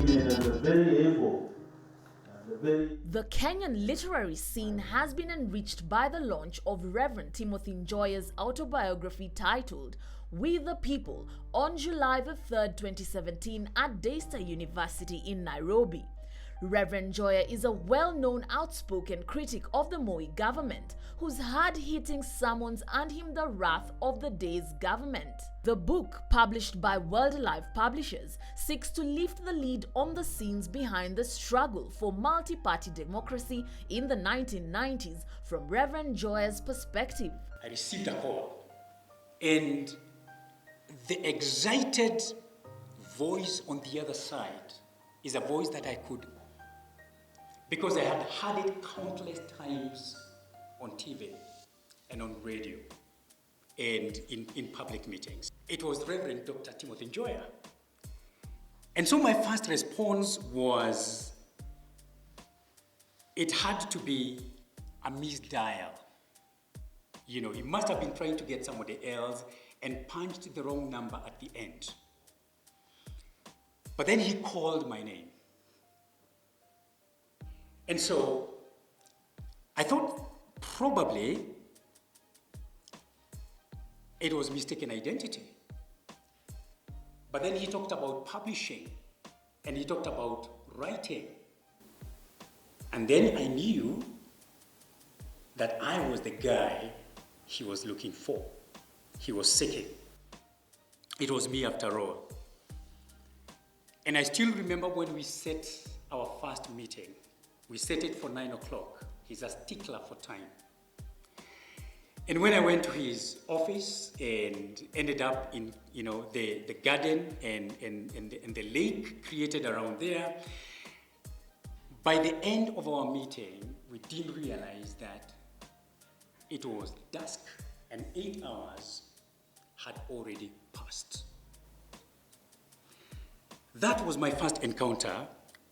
passionate and very able. The Kenyan literary scene has been enriched by the launch of Reverend Timothy Njoya's autobiography titled We the People on July 3rd, 2017 at Daystar University in Nairobi. Reverend Njoya is a well-known outspoken critic of the Moi government, whose hard-hitting sermons earned him the wrath of the day's government. The book, published by Worldlife Publishers, seeks to lift the lid on the scenes behind the struggle for multi-party democracy in the 1990s from Reverend Njoya's perspective. I received a call, and the excited voice on the other side is a voice that I could, because I had heard it countless times on TV and on radio and in public meetings. It was Reverend Dr. Timothy Njoya. And so my first response was, it had to be a misdial. You know, he must have been trying to get somebody else and punched the wrong number at the end. But then he called my name. And so I thought probably it was mistaken identity. But then he talked about publishing and he talked about writing. And then I knew that I was the guy he was looking for. He was seeking. It was me after all. And I still remember when we set our first meeting. We set it for 9 o'clock. He's a stickler for time. And when I went to his office and ended up in, the garden and the lake created around there, by the end of our meeting, we didn't realize that it was dusk and 8 hours had already passed. That was my first encounter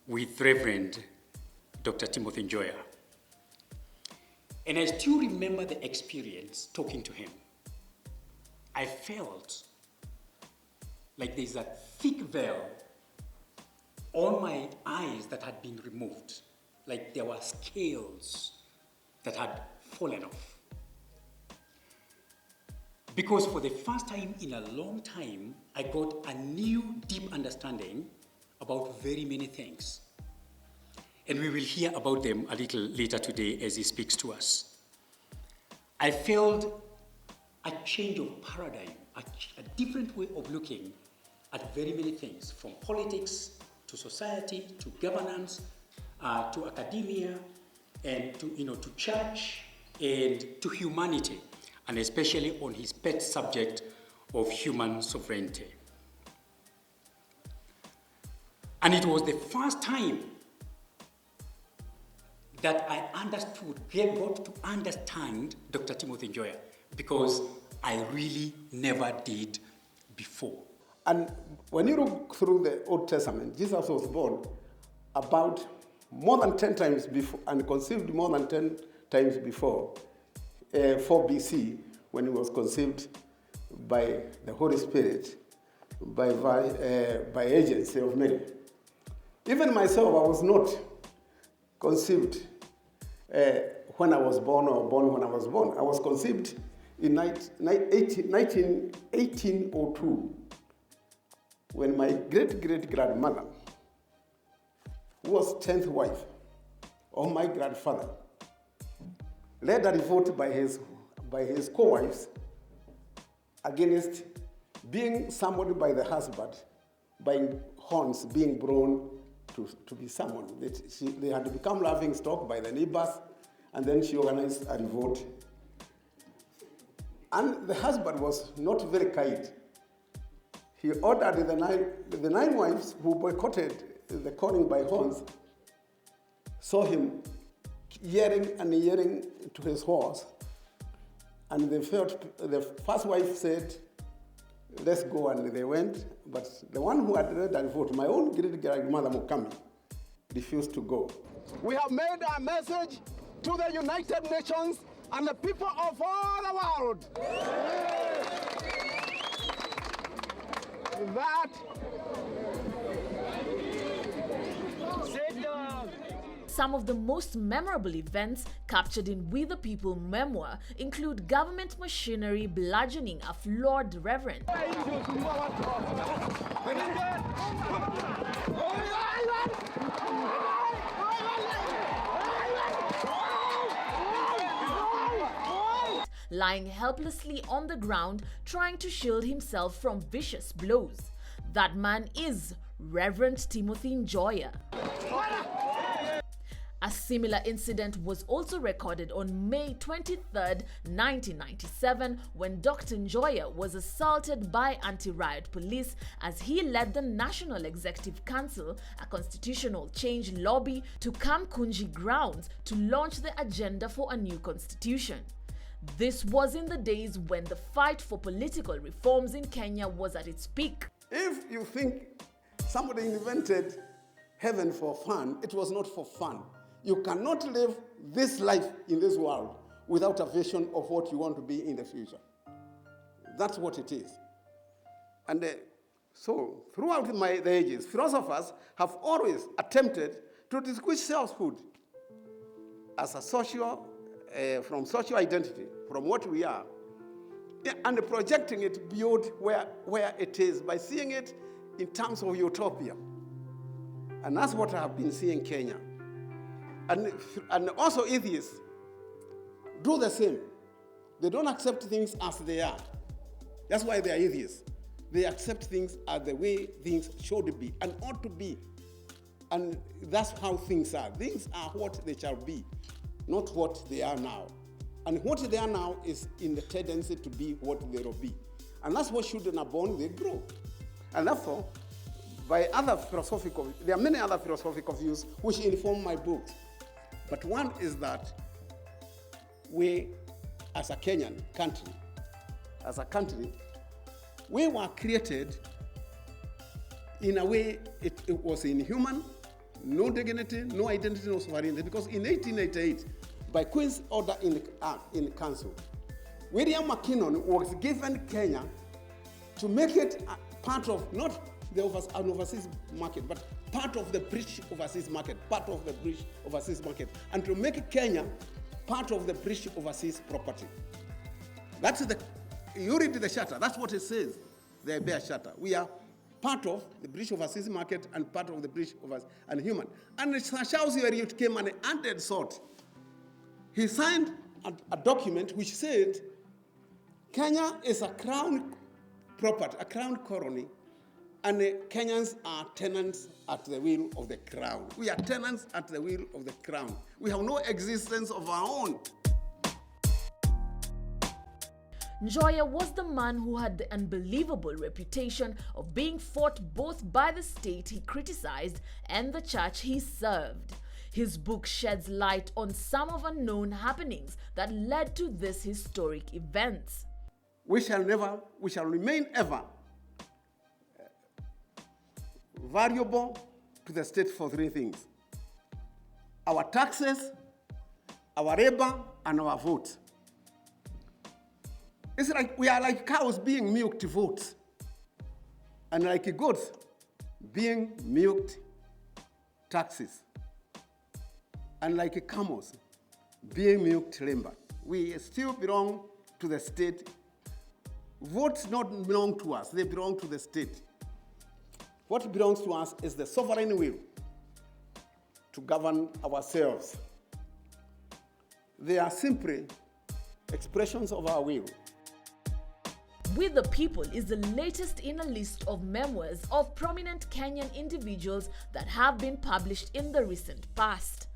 with Reverend Dr. Timothy Njoya. And I still remember the experience talking to him. I felt like there's a thick veil on my eyes that had been removed, like there were scales that had fallen off. Because for the first time in a long time, I got a new deep understanding about very many things. And we will hear about them a little later today as he speaks to us. I felt a change of paradigm, a different way of looking at very many things, from politics to society, to governance, to academia, and to church, and to humanity, and especially on his pet subject of human sovereignty. And it was the first time that I got to understand Dr. Timothy Njoya, because I really never did before. And when you look through the Old Testament, Jesus was born about more than 10 times before and conceived more than 10 times before 4 BC, when he was conceived by the Holy Spirit by agency of Mary. Even myself, I was not conceived when I was born or born when I was born. I was conceived in 1802 when my great-great-grandmother, who was 10th wife of my grandfather, led a revolt by his co-wives against being summoned by the husband, by horns being blown to be summoned. They had become laughing stock by the neighbors, and then she organized a revolt. And the husband was not very kind. He ordered the nine wives who boycotted the calling by horns, saw him yelling to his horse, and the first wife said, "Let's go," and they went. But the one who had led the revolt, my own great-grandmother Mukami, refused to go. We have made our message to the United Nations and the people of all the world that some of the most memorable events captured in We the People memoir include government machinery bludgeoning a flawed reverend, lying helplessly on the ground trying to shield himself from vicious blows. That man is Reverend Timothy Njoya. A similar incident was also recorded on May 23, 1997, when Dr. Njoya was assaulted by anti-riot police as he led the National Executive Council, a constitutional change lobby, to Kamkunji grounds to launch the agenda for a new constitution. This was in the days when the fight for political reforms in Kenya was at its peak. If you think somebody invented heaven for fun, it was not for fun. You cannot live this life in this world without a vision of what you want to be in the future. That's what it is. And so, throughout the ages, philosophers have always attempted to distinguish selfhood as a from social identity, from what we are, and projecting it beyond where it is by seeing it in terms of utopia. And that's what I have been seeing in Kenya. And also atheists do the same. They don't accept things as they are. That's why they are atheists. They accept things as the way things should be and ought to be. And that's how things are. Things are what they shall be, not what they are now. And what they are now is in the tendency to be what they will be. And that's what children are born, they grow. And therefore, there are many other philosophical views which inform my book. But one is that we, as a Kenyan country, we were created in a way it was inhuman, no dignity, no identity, no sovereignty. Because in 1888, by Queen's order in council, William McKinnon was given Kenya to make it part of not an overseas market, but part of the British overseas market, and to make Kenya part of the British overseas property. You read the charter, that's what it says, the bare charter. We are part of the British overseas market and part of the British overseas and human. And Charles Heriot came and added sort. He signed a document which said Kenya is a crown property, a crown colony, and the Kenyans are tenants at the will of the crown. We are tenants at the will of the crown. We have no existence of our own. Njoya was the man who had the unbelievable reputation of being fought both by the state he criticized and the church he served. His book sheds light on some of unknown happenings that led to this historic events. We shall remain ever valuable to the state for three things: our taxes, our labor, and our vote. It's like we are like cows being milked votes, and like goats being milked taxes, and like camels being milked labor. We still belong to the state. Votes not belong to us, they belong to the state. What belongs to us is the sovereign will to govern ourselves. They are simply expressions of our will. We the People is the latest in a list of memoirs of prominent Kenyan individuals that have been published in the recent past.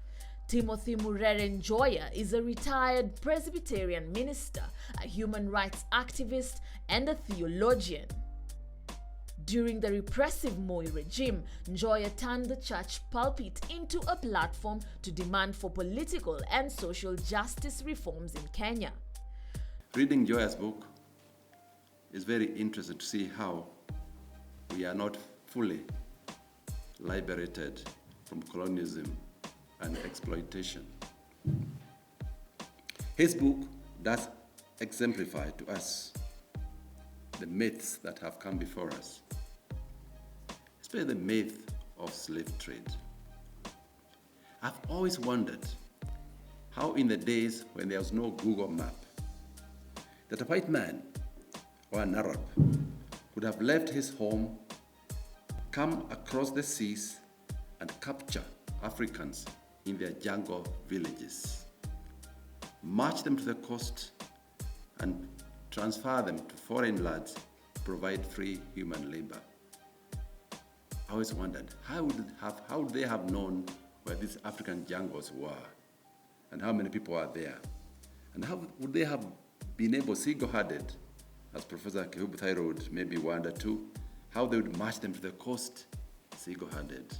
Timothy Murere Njoya is a retired Presbyterian minister, a human rights activist, and a theologian. During the repressive Moi regime, Njoya turned the church pulpit into a platform to demand for political and social justice reforms in Kenya. Reading Njoya's book is very interesting to see how we are not fully liberated from colonialism and exploitation. His book does exemplify to us the myths that have come before us, especially the myth of slave trade. I've always wondered how in the days when there was no Google map, that a white man or an Arab could have left his home, come across the seas, and capture Africans in their jungle villages, march them to the coast, and transfer them to foreign lands to provide free human labor. I always wondered, how would they have known where these African jungles were and how many people are there? And how would they have been able, single-handed, as Professor Kehubuthai wrote, maybe wonder too, how they would march them to the coast single-handed?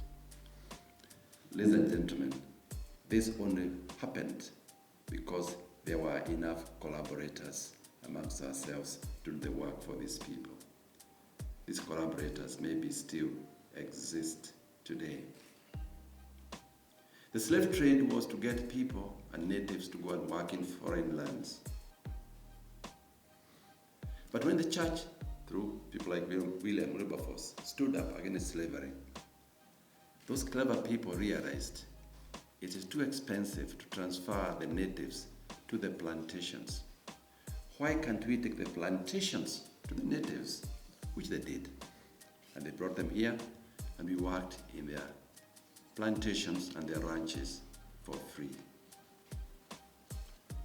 Ladies and gentlemen, this only happened because there were enough collaborators amongst ourselves to do the work for these people. These collaborators maybe still exist today. The slave trade was to get people and natives to go and work in foreign lands. But when the church, through people like William Wilberforce, stood up against slavery, those clever people realized it is too expensive to transfer the natives to the plantations. Why can't we take the plantations to the natives? Which they did. And they brought them here, and we worked in their plantations and their ranches for free.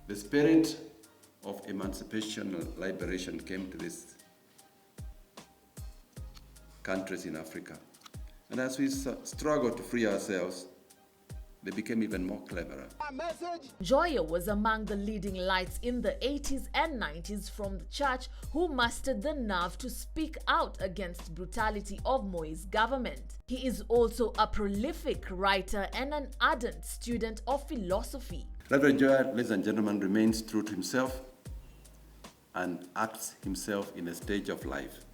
The spirit of emancipation and liberation came to these countries in Africa. And as we struggled to free ourselves, they became even more cleverer. Njoya was among the leading lights in the 80s and 90s from the church who mustered the nerve to speak out against brutality of Moi's government. He is also a prolific writer and an ardent student of philosophy. Reverend Njoya, ladies and gentlemen, remains true to himself and acts himself in a stage of life.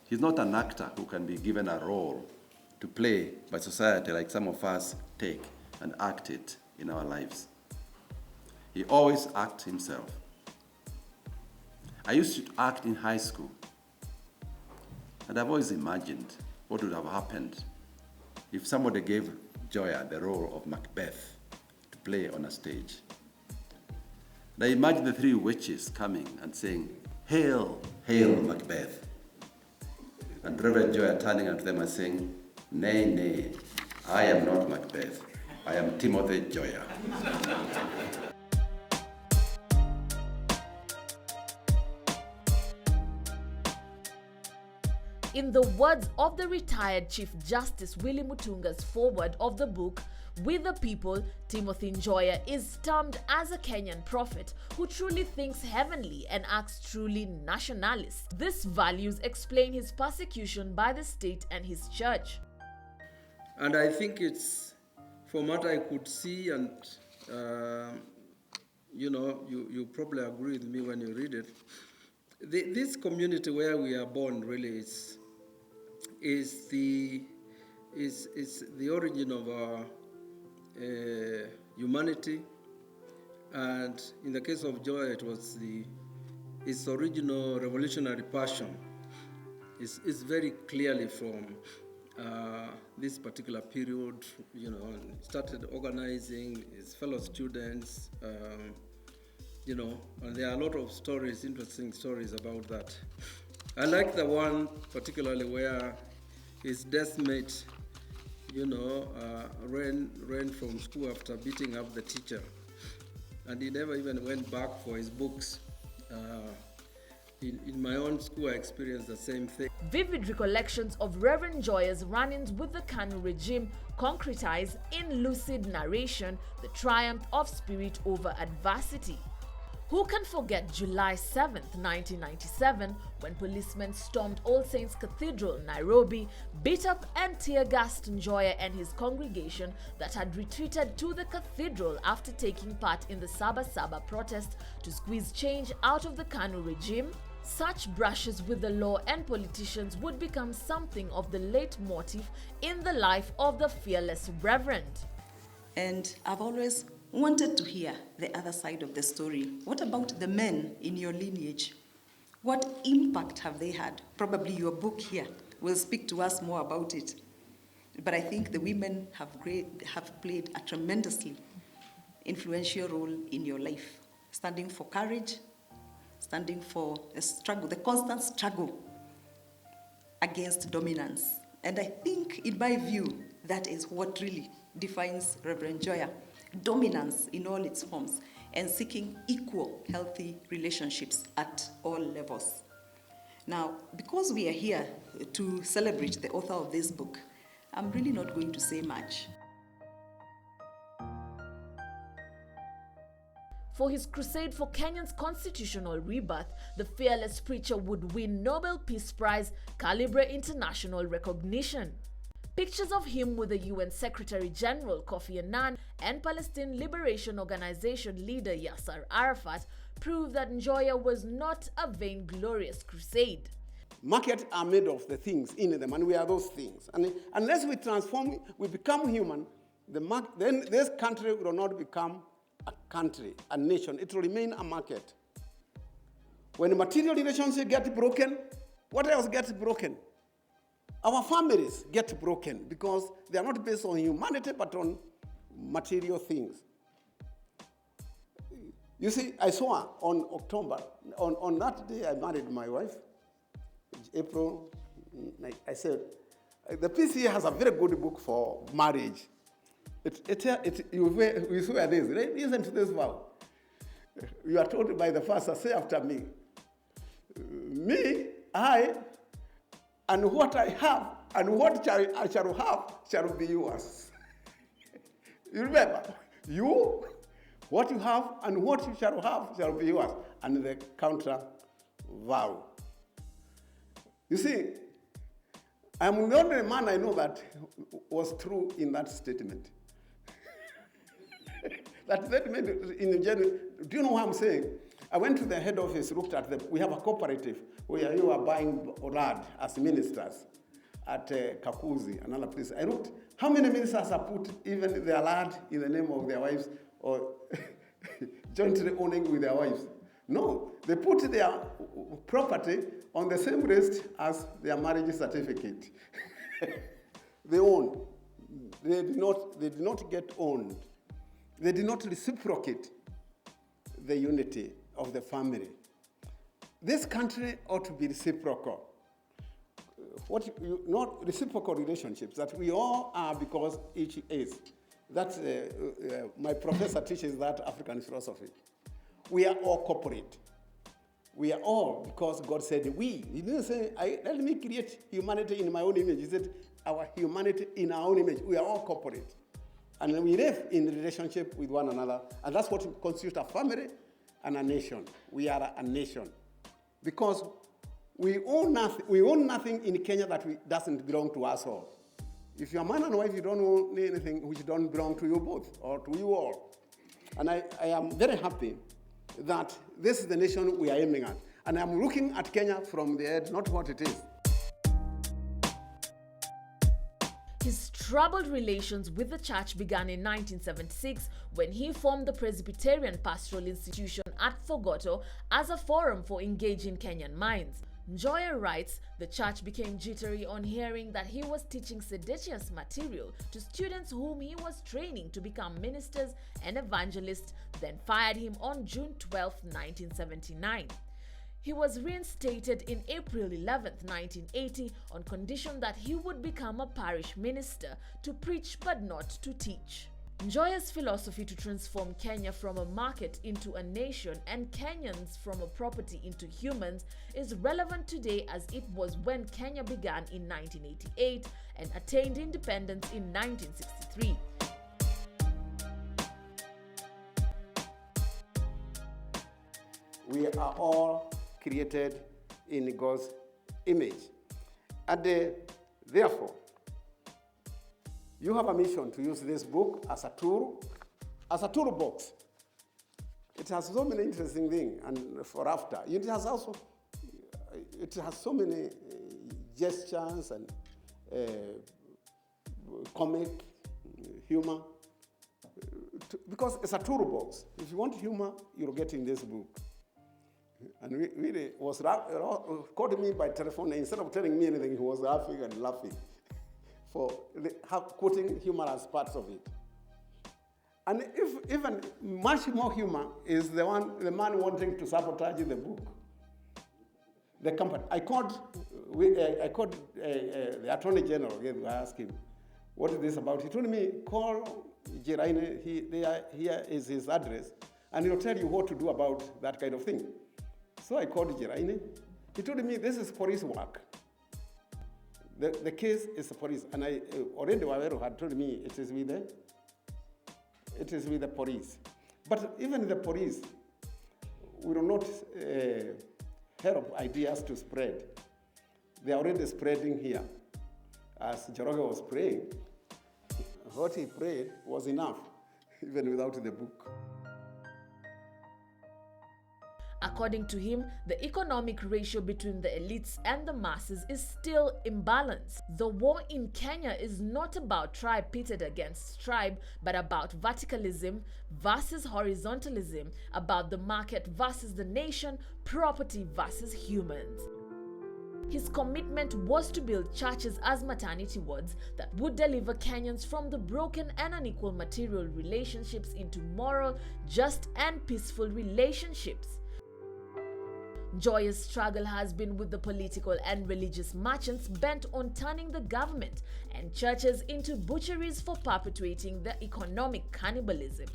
He's not an actor who can be given a role to play by society like some of us take and act it in our lives. He always acts himself. I used to act in high school, and I've always imagined what would have happened if somebody gave Njoya the role of Macbeth to play on a stage. And I imagine the three witches coming and saying, "Hail, hail Macbeth." And Reverend Njoya turning unto them and saying, "Nay, nay, I am not Macbeth. I am Timothy Njoya." In the words of the retired Chief Justice Willie Mutunga's foreword of the book, With the People, Timothy Njoya is termed as a Kenyan prophet who truly thinks heavenly and acts truly nationalist. These values explain his persecution by the state and his church. And I think it's, from what I could see, and you probably agree with me when you read it, this community where we are born really is the origin of our humanity, and in the case of Njoya, it was its original revolutionary passion. It's very clearly from this particular period, started organizing his fellow students, and there are a lot of stories, interesting stories about that. I like the one particularly where his desk mate, ran from school after beating up the teacher, and he never even went back for his books. In my own school, I experienced the same thing. Vivid recollections of Reverend Njoya's run-ins with the KANU regime concretize in lucid narration the triumph of spirit over adversity. Who can forget July 7th, 1997, when policemen stormed All Saints Cathedral, Nairobi, beat up and tear-gassed Njoya and his congregation that had retreated to the cathedral after taking part in the Saba Saba protest to squeeze change out of the KANU regime? Such brushes with the law and politicians would become something of the leitmotif in the life of the fearless Reverend. And I've always wanted to hear the other side of the story. What about the men in your lineage? What impact have they had? Probably your book here will speak to us more about it. But I think the women have played a tremendously influential role in your life, standing for courage, standing for the struggle, the constant struggle against dominance. And I think, in my view, that is what really defines Reverend Njoya: dominance in all its forms, and seeking equal, healthy relationships at all levels. Now, because we are here to celebrate the author of this book, I'm really not going to say much. For his crusade for Kenya's constitutional rebirth, the fearless preacher would win Nobel Peace Prize calibre international recognition. Pictures of him with the UN Secretary General Kofi Annan and Palestine Liberation Organization leader Yasser Arafat prove that Njoya was not a vainglorious crusade. Markets are made of the things in them, and we are those things. And unless we transform, we become human, then this country will not become a country, a nation. It will remain a market. When material relationships get broken, what else gets broken? Our families get broken because they are not based on humanity but on material things. You see, I saw on October, on that day I married my wife, April, I said, the PCA has a very good book for marriage. You swear this, right? Listen to this vow. You are told by the pastor, say after me. Me, I, and what I have, and what I shall have, shall be yours. You remember? You, what you have, and what you shall have, shall be yours. And the counter vow. You see, I'm the only man I know that was true in that statement. That statement in general, do you know what I'm saying? I went to the head office, looked at them. We have a cooperative where you are buying land as ministers at Kakuzi, another place. I looked, how many ministers have put even their land in the name of their wives or jointly owning with their wives? No, they put their property on the same list as their marriage certificate. They own. They did not get owned. They did not reciprocate the unity of the family. This country ought to be reciprocal. Not reciprocal relationships, that we all are because each is. That's my professor teaches that African philosophy. We are all corporate. We are all because God said we. He didn't say, let me create humanity in my own image. He said, our humanity in our own image. We are all corporate. And we live in relationship with one another. And that's what constitutes a family and a nation. We are a nation. Because we own nothing in Kenya that doesn't belong to us all. If you're a man and wife, you don't own anything which don't belong to you both or to you all. And I am very happy that this is the nation we are aiming at. And I'm looking at Kenya from the edge, not what it is. His troubled relations with the church began in 1976 when he formed the Presbyterian Pastoral Institution at Fogoto as a forum for engaging Kenyan minds. Njoya writes, the church became jittery on hearing that he was teaching seditious material to students whom he was training to become ministers and evangelists, then fired him on June 12, 1979. He was reinstated in April 11, 1980 on condition that he would become a parish minister to preach but not to teach. Njoya's philosophy to transform Kenya from a market into a nation and Kenyans from a property into humans is relevant today as it was when Kenya began in 1988 and attained independence in 1963. We are all created in God's image. And therefore, you have a mission to use this book as a toolbox. It has so many interesting things, and for after. It has so many gestures and comic humor, because it's a toolbox. If you want humor, you'll get in this book. And really called me by telephone, and instead of telling me anything, he was laughing and laughing quoting humor as parts of it. And if even much more humor is the man wanting to sabotage the book, the company. I called the Attorney General. I asked him, "What is this about?" He told me, "Call Jiraine. Here is his address, and he'll tell you what to do about that kind of thing." So I called Jiraine. He told me, "This is police work. The case is the police." And I already Wawero had told me it is with the police. But even the police will not help ideas to spread. They are already spreading here. As Joroge was praying, what he prayed was enough, even without the book. According to him, the economic ratio between the elites and the masses is still imbalanced. The war in Kenya is not about tribe pitted against tribe, but about verticalism versus horizontalism, about the market versus the nation, property versus humans. His commitment was to build churches as maternity wards that would deliver Kenyans from the broken and unequal material relationships into moral, just, and peaceful relationships. Njoya's struggle has been with the political and religious merchants bent on turning the government and churches into butcheries for perpetuating the economic cannibalism.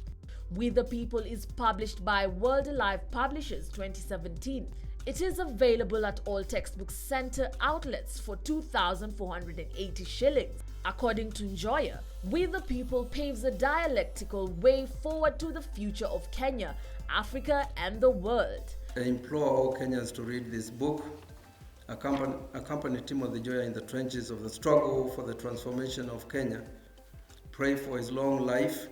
We the People is published by World Alive Publishers 2017. It is available at all textbook center outlets for 2,480 shillings. According to Njoya, We the People paves a dialectical way forward to the future of Kenya, Africa, and the world. I implore all Kenyans to read this book, accompany Timothy Njoya in the trenches of the struggle for the transformation of Kenya. Pray for his long life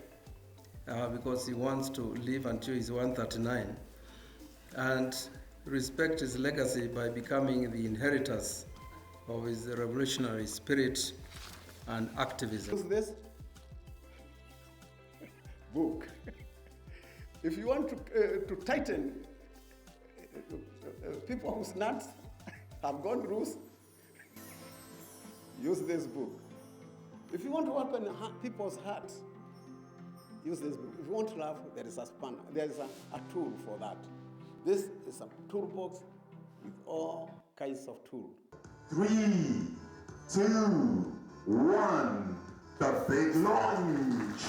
because he wants to live until he's 139. And respect his legacy by becoming the inheritors of his revolutionary spirit and activism. Use this book. If you want to tighten people whose nuts have gone loose, use this book. If you want to open people's hearts, use this book. If you want to love, there is a spanner. There is a tool for that. This is a toolbox with all kinds of tools. 3, 2, 1, the big launch.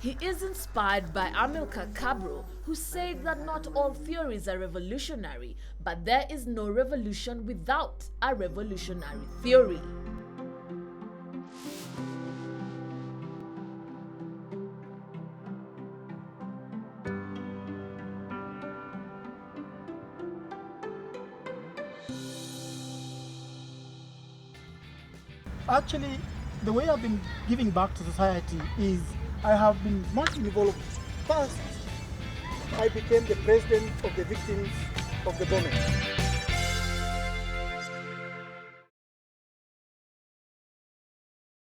He is inspired by Amilcar Cabral, who said that not all theories are revolutionary, but there is no revolution without a revolutionary theory. Actually, the way I've been giving back to society is I have been much involved. First, I became the president of the victims of the bombing.